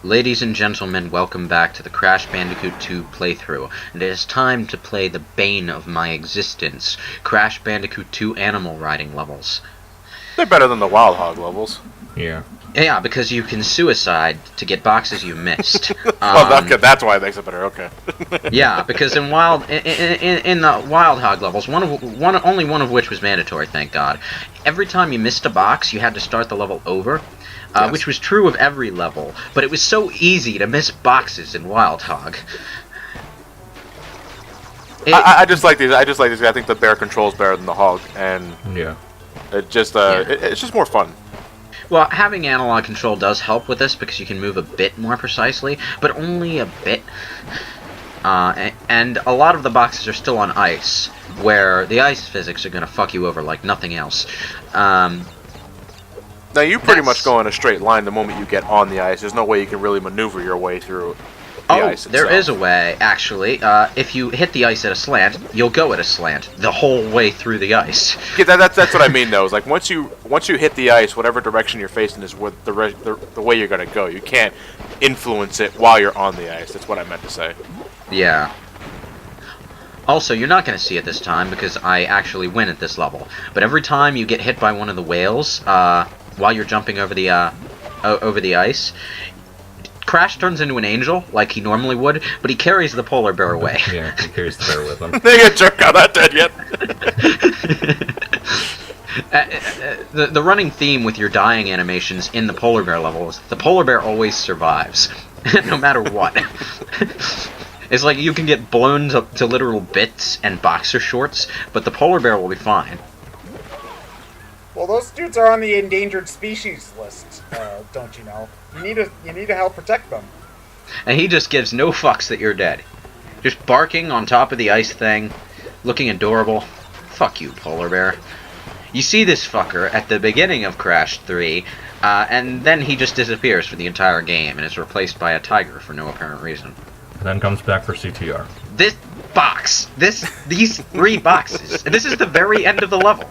Ladies and gentlemen, welcome back to the Crash Bandicoot 2 playthrough, and it is time to play the bane of my existence, Crash Bandicoot 2 animal riding levels. They're better than the Wild Hog levels. Yeah. Yeah, because you can suicide to get boxes you missed. That's why it makes it better, okay. Yeah, because in the Wild Hog levels, only one of which was mandatory, thank God. Every time you missed a box, you had to start the level over. Yes. Which was true of every level, but it was so easy to miss boxes in Wild Hog. I just like these. I think the bear controls better than the hog, and Yeah. it's just more fun. Well, having analog control does help with this because you can move a bit more precisely, but only a bit. And a lot of the boxes are still on ice, where the ice physics are going to fuck you over like nothing else. Now you pretty much go in a straight line the moment you get on the ice. There's no way you can really maneuver your way through the ice itself. There is a way, actually. If you hit the ice at a slant, you'll go at a slant the whole way through the ice. Yeah, that's what I mean though. Is like once you hit the ice, whatever direction you're facing is where the way you're gonna go. You can't influence it while you're on the ice. That's what I meant to say. Yeah. Also, you're not going to see it this time because I actually win at this level. But every time you get hit by one of the whales, while you're jumping over the ice, Crash turns into an angel like he normally would, but he carries the polar bear away. Yeah, he carries the bear with him. They get jerk out, not dead yet. The running theme with your dying animations in the polar bear level is the polar bear always survives, no matter what. It's like you can get blown to literal bits and boxer shorts, but the polar bear will be fine. Well, those dudes are on the endangered species list, don't you know? You need to help protect them. And he just gives no fucks that you're dead. Just barking on top of the ice thing, looking adorable. Fuck you, polar bear. You see this fucker at the beginning of Crash 3, and then he just disappears for the entire game and is replaced by a tiger for no apparent reason. And then comes back for CTR. These three boxes, and this is the very end of the level.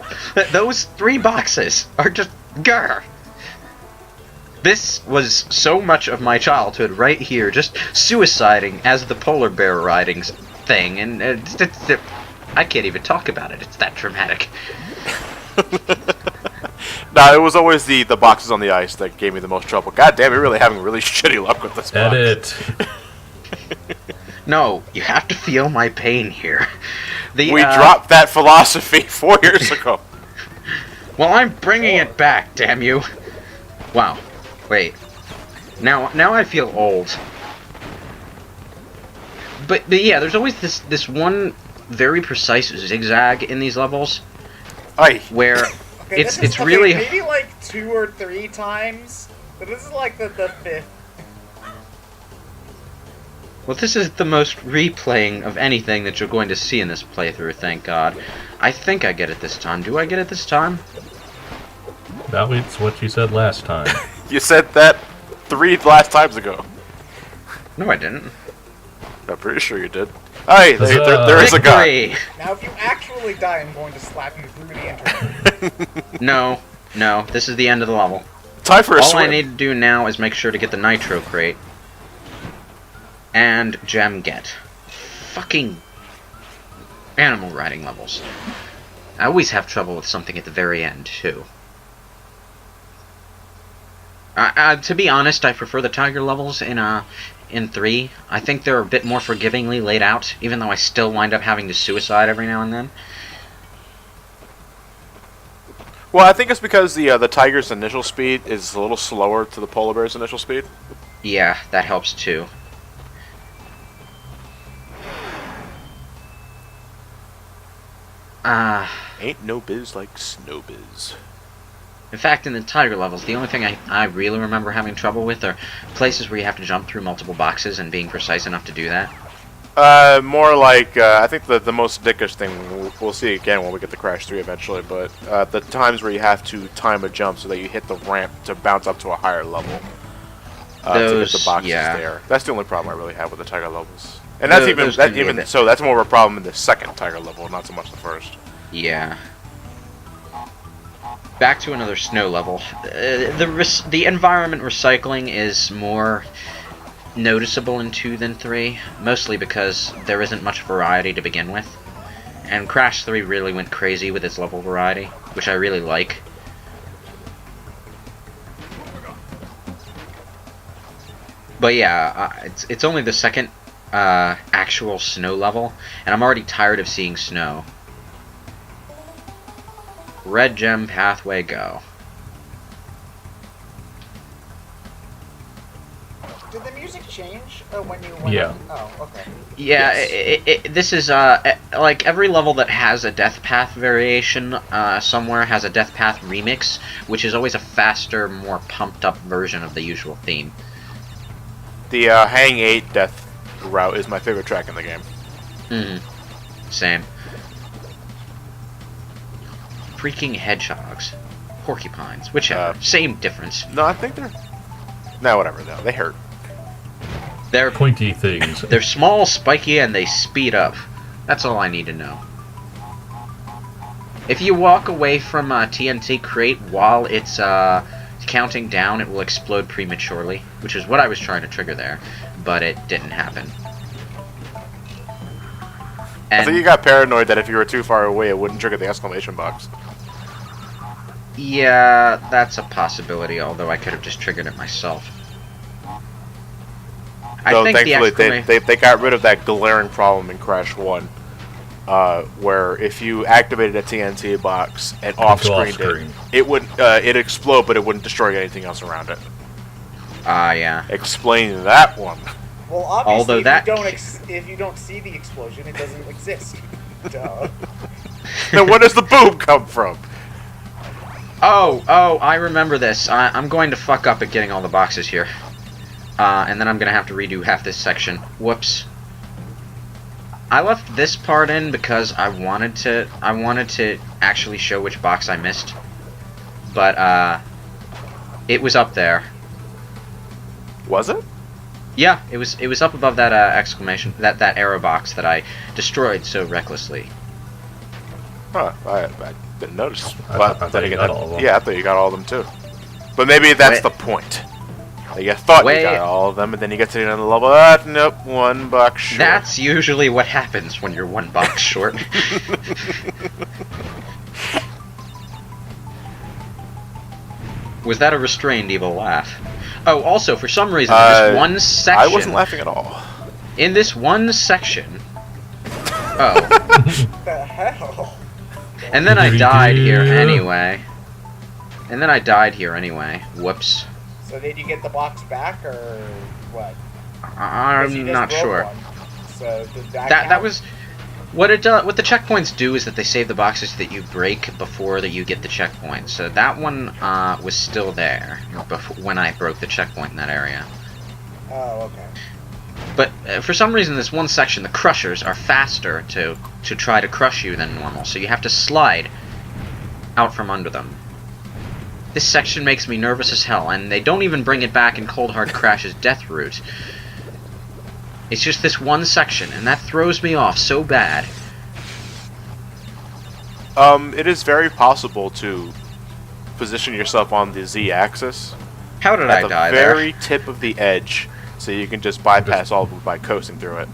Those three boxes are just grr. This was so much of my childhood right here, just suiciding as the polar bear riding thing, and I can't even talk about it. It's that dramatic. Nah, it was always the boxes on the ice that gave me the most trouble. God damn, you're really having really shitty luck with this box. Edit. No, you have to feel my pain here. We dropped that philosophy 4 years ago. Well, I'm bringing it back, damn you. Wow. Wait. Now I feel old. But yeah, there's always this one very precise zigzag in these levels. Aye. Where Okay, it's really maybe like 2 or 3 times, but this is like the 5th. Well, this is the most replaying of anything that you're going to see in this playthrough, thank God. I think I get it this time. Do I get it this time? That was what you said last time. You said that 3 last times ago. No, I didn't. I'm pretty sure you did. Aye, there is a guy. Victory! Now, if you actually die, I'm going to slap you through the internet. No, this is the end of the level. Time for a All swim. I need to do now is make sure to get the nitro crate. And gem get. Fucking animal riding levels. I always have trouble with something at the very end, too. To be honest, I prefer the tiger levels in 3. I think they're a bit more forgivingly laid out, even though I still wind up having to suicide every now and then. Well, I think it's because the tiger's initial speed is a little slower to the polar bear's initial speed. Yeah, that helps too. Ain't no biz like snow biz. In fact, in the tiger levels, the only thing I really remember having trouble with are places where you have to jump through multiple boxes and being precise enough to do that. More like, I think the most dickish thing, we'll see again when we get to Crash 3 eventually, but the times where you have to time a jump so that you hit the ramp to bounce up to a higher level. To hit the boxes there. That's the only problem I really have with the tiger levels. And that's so that's more of a problem in the second tiger level, not so much the first. Yeah. back to another snow level. The environment recycling is more noticeable in 2 than 3, mostly because there isn't much variety to begin with. And Crash 3 really went crazy with its level variety, which I really like. But yeah, it's only the second actual snow level, and I'm already tired of seeing snow. Red gem pathway, go. Did the music change when you went? Yeah. Oh, okay. Yeah, Yes. this is like every level that has a death path variation somewhere has a death path remix, which is always a faster, more pumped up version of the usual theme. The Hang 8 death route is my favorite track in the game. Same. Freaking hedgehogs, porcupines, whichever, same difference. No, I think they're... No, whatever, though. They hurt. They're Pointy things. They're small, spiky, and they speed up. That's all I need to know. If you walk away from a TNT crate while it's counting down, it will explode prematurely, which is what I was trying to trigger there, but it didn't happen. I think you got paranoid that if you were too far away, it wouldn't trigger the exclamation box. Yeah, that's a possibility, although I could have just triggered it myself. Though thankfully, they got rid of that glaring problem in Crash 1, where if you activated a TNT box and off-screened it wouldn't it'd explode, but it wouldn't destroy anything else around it. Yeah. Explain that one. Well, obviously, Although if you don't see the explosion, it doesn't exist. Duh. Then where does the boom come from? Oh, I remember this. I'm going to fuck up at getting all the boxes here. And then I'm going to have to redo half this section. Whoops. I left this part in because I wanted to actually show which box I missed. But, it was up there. Was it? Yeah, it was up above that exclamation, that arrow box that I destroyed so recklessly. Huh, I didn't notice. I thought you got all of them. Yeah, I thought you got all of them too. But maybe that's the point. You thought you got all of them, and then you get to the end of the level, nope, 1 box short. That's usually what happens when you're 1 box short. Was that a restrained evil laugh? Oh, also, for some reason, in this one section... I wasn't laughing at all. In this one section... Oh. What the hell? And then I died here anyway. Whoops. So did you get the box back, or what? I'm not sure. So did that was... What the checkpoints do is that they save the boxes that you break before that you get the checkpoint. So that one was still there when I broke the checkpoint in that area. Oh, okay. But for some reason, this one section, the crushers are faster to try to crush you than normal. So you have to slide out from under them. This section makes me nervous as hell, and they don't even bring it back in Cold Hard Crash's death route. It's just this one section, and that throws me off so bad. It is very possible to position yourself on the Z-axis. How did I die there? At the very tip of the edge, so you can just bypass all of them by coasting through it.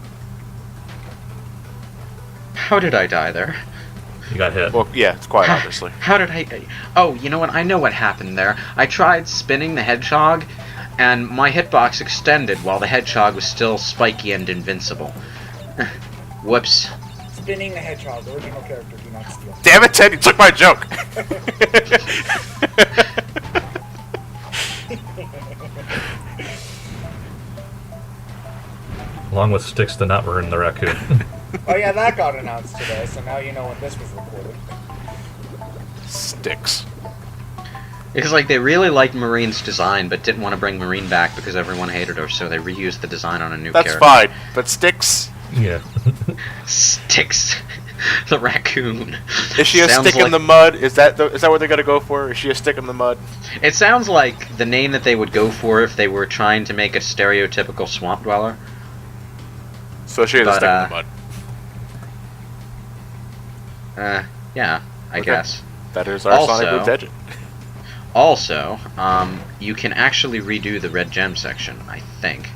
How did I die there? You got hit. Well, yeah, it's quite obviously. How did I... Oh, you know what? I know what happened there. I tried spinning the hedgehog, and my hitbox extended while the hedgehog was still spiky and invincible. Whoops. Spinning the hedgehog, original character, do not steal. Damn it, Ted, you took my joke! Along with Sticks the Nut, we're in the raccoon. Oh yeah, that got announced today, so now you know when this was recorded. Sticks. It's like they really liked Marine's design, but didn't want to bring Marine back because everyone hated her, so they reused the design on a new character. That's fine, but Sticks? Yeah. Sticks. The raccoon. Is she a stick in the mud? Is that what they're gonna go for? Is she a stick in the mud? It sounds like the name that they would go for if they were trying to make a stereotypical swamp dweller. So she is a stick in the mud. Yeah, I guess. That is our Sonic Boom Tangent. Also, you can actually redo the red gem section, I think.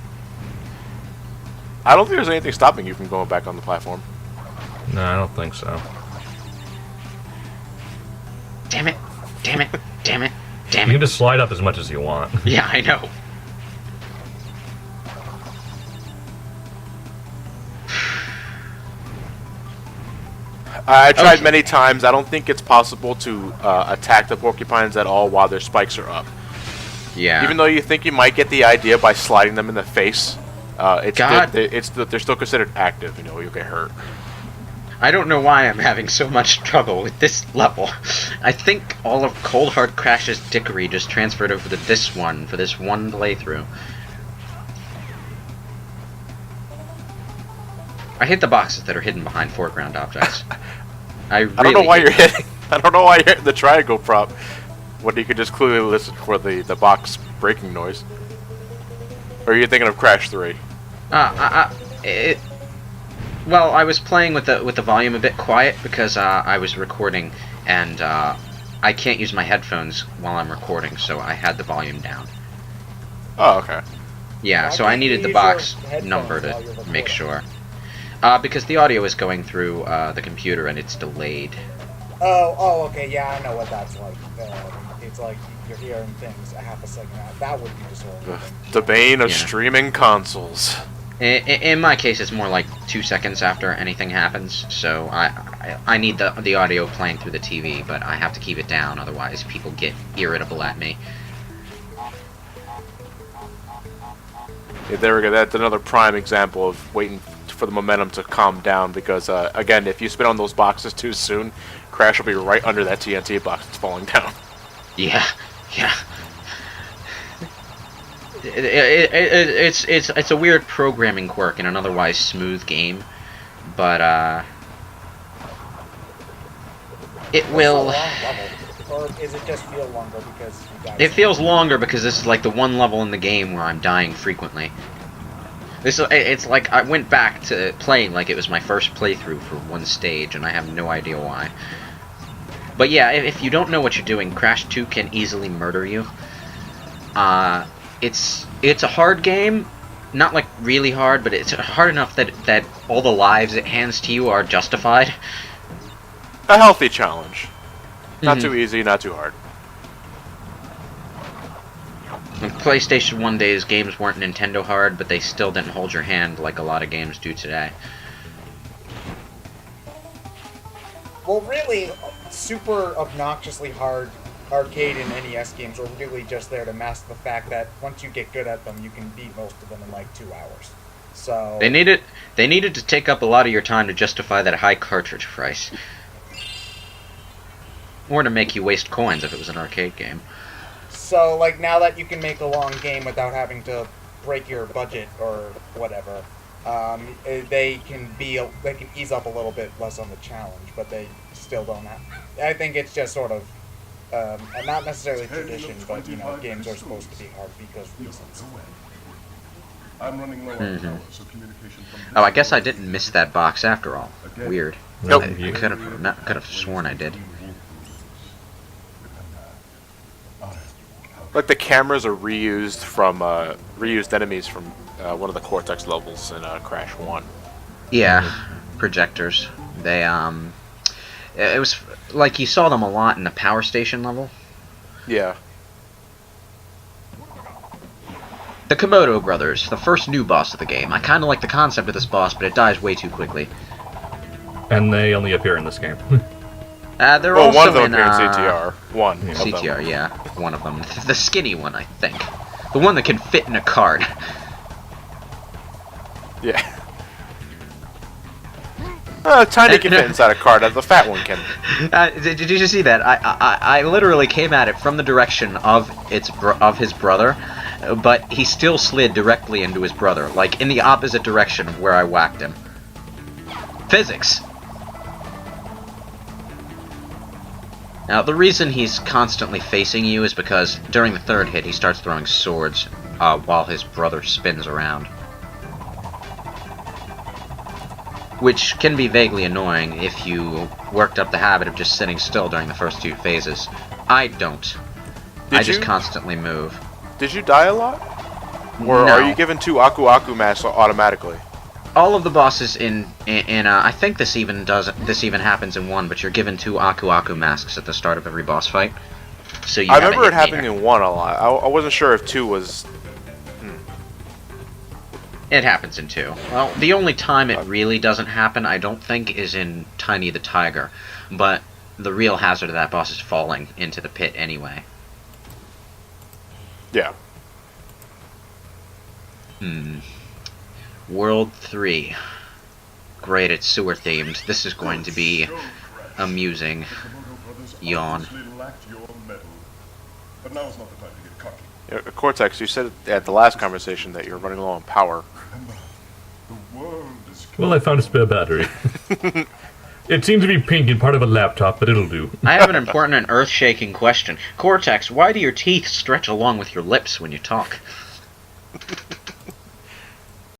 I don't think there's anything stopping you from going back on the platform. No, I don't think so. Damn it! Damn it! Damn it! You Damn can it! just slide up as much as you want. Yeah, I know. I tried Okay. many times. I don't think it's possible to attack the porcupines at all while their spikes are up. Yeah. Even though you think you might get the idea by sliding them in the face, God. they're still considered active. You know, you'll get hurt. I don't know why I'm having so much trouble with this level. I think all of Cold Hard Crash's dickery just transferred over to this one for this one playthrough. I hate the boxes that are hidden behind foreground objects. I don't know why hate you're them. hitting. I don't know why you're hitting the triangle prop when you could just clearly listen for the box breaking noise. Or are you thinking of Crash 3? Well, I was playing with the volume a bit quiet because I was recording, and I can't use my headphones while I'm recording, so I had the volume down. Oh, okay. Yeah, Why so I can't you needed the use box your headphones number while to you're make recording? sure. Because the audio is going through the computer and it's delayed. Oh, okay, yeah, I know what that's like. It's like you're hearing things a half a second out. That would be disorienting. The bane of Yeah. streaming consoles. In my case, it's more like 2 seconds after anything happens, so I need the audio playing through the TV, but I have to keep it down, otherwise people get irritable at me. Yeah, there we go. That's another prime example of waiting for the momentum to calm down because, again, if you spin on those boxes too soon, Crash will be right under that TNT box that's falling down. Yeah, yeah. It's a weird programming quirk in an otherwise smooth game, but it What's will. the long level? Or is it just feel longer because you got It feels longer because this is like the one level in the game where I'm dying frequently. It's like I went back to playing like it was my first playthrough for one stage, and I have no idea why. But yeah, if you don't know what you're doing, Crash 2 can easily murder you. It's a hard game, not like really hard, but it's hard enough that all the lives it hands to you are justified. A healthy challenge. Not Mhm. too easy, not too hard. In PlayStation 1 days, games weren't Nintendo hard, but they still didn't hold your hand like a lot of games do today. Well, really, super obnoxiously hard arcade and NES games are really just there to mask the fact that once you get good at them, you can beat most of them in like 2 hours. So They needed to take up a lot of your time to justify that high cartridge price. Or to make you waste coins if it was an arcade game. So, like, now that you can make a long game without having to break your budget or whatever, they can ease up a little bit less on the challenge, but they still don't have. I think it's just sort of not necessarily tradition, but you know, games are supposed to be hard because reasons. I'm running low on power, so communication from Oh, I guess I didn't miss that box after all. Weird. Nope. I could have sworn I did. Like the cameras are reused from reused enemies from one of the Cortex levels in Crash 1. Yeah, projectors. They it was like you saw them a lot in the power station level. Yeah. The Komodo brothers, the first new boss of the game. I kind of like the concept of this boss, but it dies way too quickly. And they only appear in this game. They're Well, also one of them in appeared in CTR. One. Yeah. of them. CTR, yeah, one of them. The skinny one, I think. The one that can fit in a cart. Yeah. Tiny can fit inside a cart. The fat one can. Did you see that? I literally came at it from the direction of his brother, but he still slid directly into his brother, like in the opposite direction of where I whacked him. Physics. Now, the reason he's constantly facing you is because during the third hit, he starts throwing swords while his brother spins around. Which can be vaguely annoying if you worked up the habit of just sitting still during the first 2 phases. I don't. I just constantly move. Did you die a lot? Or No. are you given 2 Aku Aku masks automatically? all of the bosses in I think this even happens in 1, but you're given 2 Aku Aku masks at the start of every boss fight. So you I have a remember it hit happening meter. in 1 a lot. I wasn't sure if 2 was... It happens in 2. Well, the only time it really doesn't happen, I don't think, is in Tiny the Tiger. But the real hazard of that boss is falling into the pit anyway. Yeah. World 3. Great, it's sewer themed. This is going to be amusing. Yawn. But now's not the time to get cocky. Yeah, Cortex, you said at the last conversation that you're running low on power. Remember, the world is Well, I found a spare battery. It seems to be pink and part of a laptop, but it'll do. I have an important and earth-shaking question. Cortex, why do your teeth stretch along with your lips when you talk?